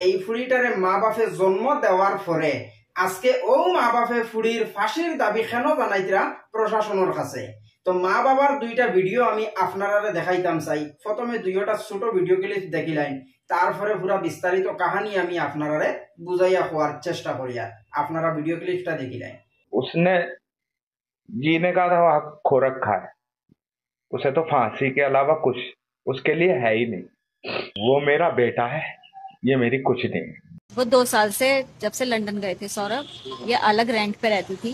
এই ফুড়িটারে মা বাপে জন্ম দেওয়ার পরে আজকে ও মা বাপে ফুড়ির ফাঁসির দাবি কেন জানাইতরা প্রশাসনের কাছে। তো মা বাবার দুইটা ভিডিও আমি আপনারা দেখাইতাম চাই। প্রথমে দুইটা ছোট ভিডিও ক্লিপ দেখিলাম, তারপরে পুরা বিস্তারিত কাহানি আমি আপনারা বুঝাইয়া হওয়ার চেষ্টা করিয়া আপনারা ভিডিও ক্লিপটা দেখিলেন। उसने जीने का तो हक खो रखा है, उसे तो फांसी के अलावा कुछ उसके लिए है ही नहीं। वो मेरा बेटा है, ये मेरी कुछ नहीं है। वो 2 साल से जब से लंदन गए थे सौरभ, ये अलग रेंट पे रहती थी।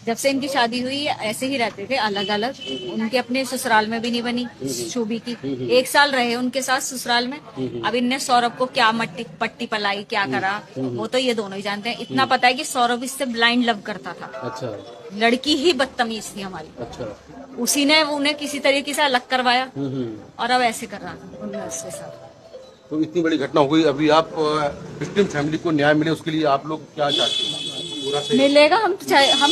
जब से इनकी शादी हुई ऐसे ही रहते थे अलग अलग। उनके अपने ससुराल में भी नहीं बनी शोभी की। 1 साल रहे उनके साथ ससुराल में। अब इनने सौरभ को क्या पट्टी पलाई क्या करा वो तो ये दोनों ही जानते हैं। इतना पता है कि सौरभ इससे ब्लाइंड लव करता था। अच्छा। लड़की ही बदतमीज थी हमारी। अच्छा। उसी ने उन्हें किसी तरीके से अलग करवाया और अब ऐसे कर रहा था उसके साथ। तो इतनी बड़ी घटना हो गई, अभी आप विक्टिम फैमिली को न्याय मिले उसके लिए आप लोग क्या चाहते हैं? मिलेगा, हम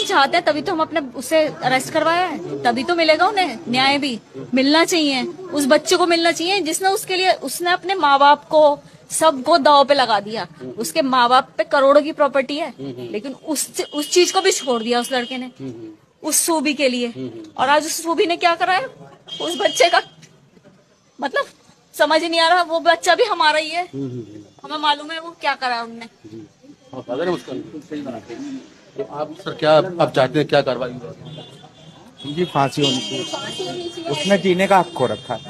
चाहते हैं, तभी तो हम अपने उसे अरेस्ट करवाया है। तभी तो मिलेगा उन्हें न्याय भी मिलना चाहिए। उस बच्चे को मिलना चाहिए जिसने उसके लिए उसने अपने माँ बाप को सबको दाव पे लगा दिया। उसके माँ बाप पे करोड़ों की प्रॉपर्टी है, लेकिन उस चीज को भी छोड़ दिया उस लड़के ने उस सूबी के लिए। और आज उस सूबी ने क्या करा है उस बच्चे का, मतलब समझ ही नहीं आ रहा। वो बच्चा भी हमारा ही है, हमें मालूम है वो क्या करा उनने। तो आप सर क्या आप चाहते हैं, क्या कार्रवाई जी? फांसी होनी चाहिए। उसने जीने का हक खो रखा है,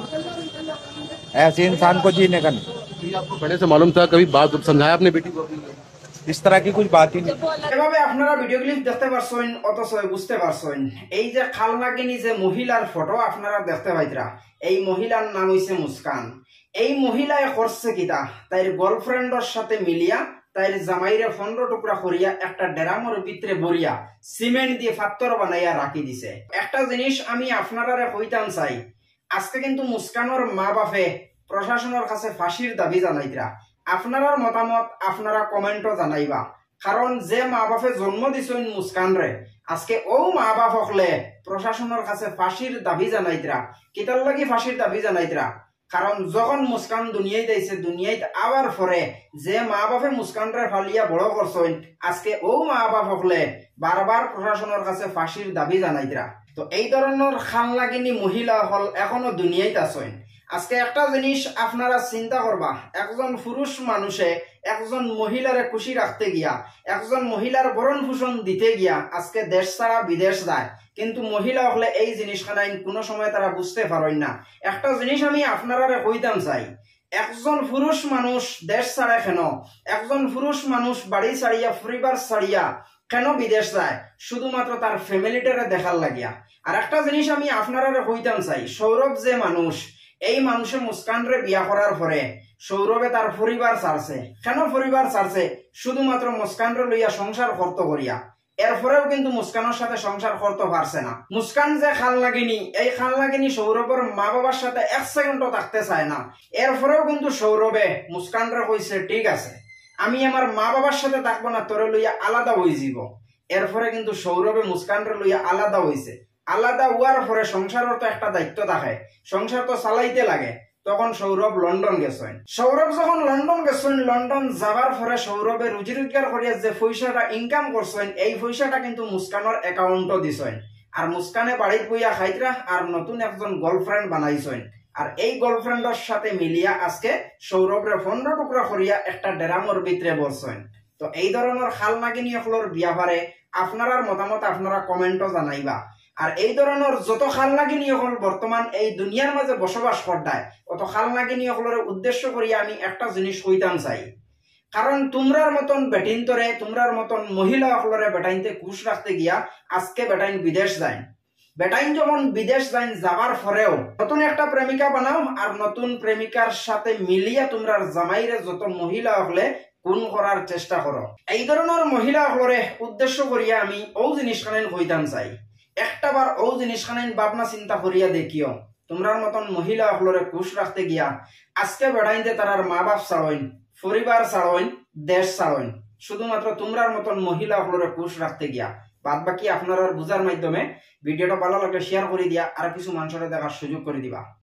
ऐसे इंसान को जीने का नहीं। आपको पहले से मालूम था? कभी बात समझाया अपने बेटी को? इस तरह की कुछ बात ही नहीं। এভাবে আপনারা ভিডিও ক্লিপ দেখতে পারছেন, অথচ বুঝতে পারছেন এই যে খালনাগিনী যে মহিলার ফটো আপনারা দেখতে পাইতরা, এই মহিলার নাম হইছে মুস্কান। এই মহিলায় করছে কিতা, তাইর গার্লফ্রেন্ডের সাথে মিলিয়া তাইর জামাইরে 15 টুকরা করিয়া একটা ড্রামের ভিতরে ভরিয়া সিমেন্ট দিয়ে পাথর বানাইয়া রাখি দিছে। একটা জিনিস আমি আপনারা কইতাম চাই, আজকে কিন্তু মুস্কানের মা বাপে প্রশাসনের কাছে ফাঁসির দাবি জানাইতরা। আপনার মতামত আপনারা কমেন্টও জানাইবা, কারণ যে মা বাপে জন্ম দিছেন মুস্কান রে, আজকে ও মা বাপ হকলে প্রশাসনের কাছে ফাঁসির দাবি জানাইতরা। কিতার লাগি ফাঁসির দাবি জানাইতরা? কারণ যখন মুস্কান দুনিয়ায় দিয়েছে, দুনিয়ায় আবার পরে যে মা বাপে মুস্কান রে ফালিয়া বড় করছেন, আজকে ও মা বাপ হকলে বারবার প্রশাসনের কাছে ফাঁসির দাবি জানাইতরা। তো এই ধরনের খালনাগিনী মহিলা হল এখনো দুনিয়ায় আছেন। আজকে একটা জিনিস আপনারা চিন্তা করবা, একজন পুরুষ মানুষে একজন মহিলারে খুশি রাখতে গিয়া, একজন মহিলার ভরণ পোষণ দিতে গিয়া আজকে দেশ ছাড়া বিদেশ যায়, কিন্তু মহিলা হলে এই জিনিসখানা কোনো সময় তারা বুঝতে পারেন না। একটা জিনিস আমি আপনারা কইতাম চাই, একজন পুরুষ মানুষ দেশ ছাড়া কেন, একজন পুরুষ মানুষ বাড়ি ছাড়িয়া পরিবার ছাড়িয়া কেন বিদেশ যায়? শুধুমাত্র তার ফ্যামিলিটারে দেখার লাগিয়া। আর একটা জিনিস আমি আপনারা কইতাম চাই, সৌরভ যে মানুষ, এই মানুষে মুস্কানরে বিয়া করার পরে সৌরভে তার পরিবার ছাড়ছে। কেন পরিবার ছাড়ছে? শুধুমাত্র মুস্কানরে লইয়া সংসার করতে করিয়া। এরপরেও কিন্তু মুস্কানের সাথে সংসার করতে পারছে না। মুস্কান যে খালনাগিনী, এই খালনাগিনী সৌরভের মা বাবার সাথে 1 সেকেন্ডও থাকতে চায় না। এরপরেও কিন্তু সৌরভে মুস্কানরে কইছে ঠিক আছে আমি আমার মা বাবার সাথে থাকবো না, তোরে লইয়া আলাদা হয়ে যাব। এরপরে কিন্তু সৌরভে মুস্কানরে লইয়া আলাদা হয়েছে। আলাদা হওয়ার পরে সংসারের তো একটা দায়িত্ব থাকে, সংসার তো চালাইতে লাগে। তখন সৌরভ লন্ডন গেছেন। সৌরভ যখন লন্ডন গেছেন, লন্ডন যাবার পরে সৌরভে রুজি রোজগার করিয়া যে পয়সাটা ইনকাম করছেন, এই পয়সাটা কিন্তু মুস্কানের অ্যাকাউন্টও দিছেন। আর মুস্কানে বাড়ির বইয়া খাইতরা আর নতুন একজন গার্লফ্রেন্ড বানাইছেন। আর এই গার্লফ্রেন্ডের সাথে মিলিয়া আজকে সৌরভরে 15 টুকরা করিয়া একটা ড্রামের ভিতরে বসছেন। তো এই ধরনের খালনাগিনী হলোর বিয়াভারে আপনার মতামত আপনারা কমেন্টও জানাইবা। আর এই ধরনের যত খালনাগিনী হল বর্তমান এই দুনিয়ার মাঝে বসবাস করতায়, অত খালনাগিনী হলের উদ্দেশ্য করিয়া আমি একটা জিনিস কইতাম চাই, কারণ তোমরার মতন বেটিনতরে, তোমরার মতন মহিলা হলরে বেটাইনতে খুশ রাখতে গিয়া আজকে বেটাইন বিদেশ যায়। বেটাইন যখন বিদেশ যায় যাবার পরেও নতুন একটা প্রেমিকা বানাও, আর নতুন প্রেমিকার সাথে মিলিয়া তোমরার জামাইরে যত মহিলা হলে খুন করার চেষ্টা করো। এই ধরনের মহিলা হলরে উদ্দেশ্য করিয়া আমি ও জিনিসখানে কইতাম চাই, একটাবার ও জিনিসখানে ভাবনা চিন্তা করিয়া দেখিও। তোমরার মতন মহিলা হলরে খুশ রাখতে গিয়া আজকে বেড়াইতে তারার মা বাপ ছাড়ইন, পরিবার ছাড়ইন, দেশ ছাড়ইন, শুধুমাত্র তোমরার মতন মহিলা হলরে খুশ রাখতে গিয়া। বাদ বাকি আপনার বুঝার মাধ্যমে ভিডিওটা ভালো লাগলে শেয়ার করে দিয়া আর কিছু মানুষের দেখার সুযোগ করে দিবা।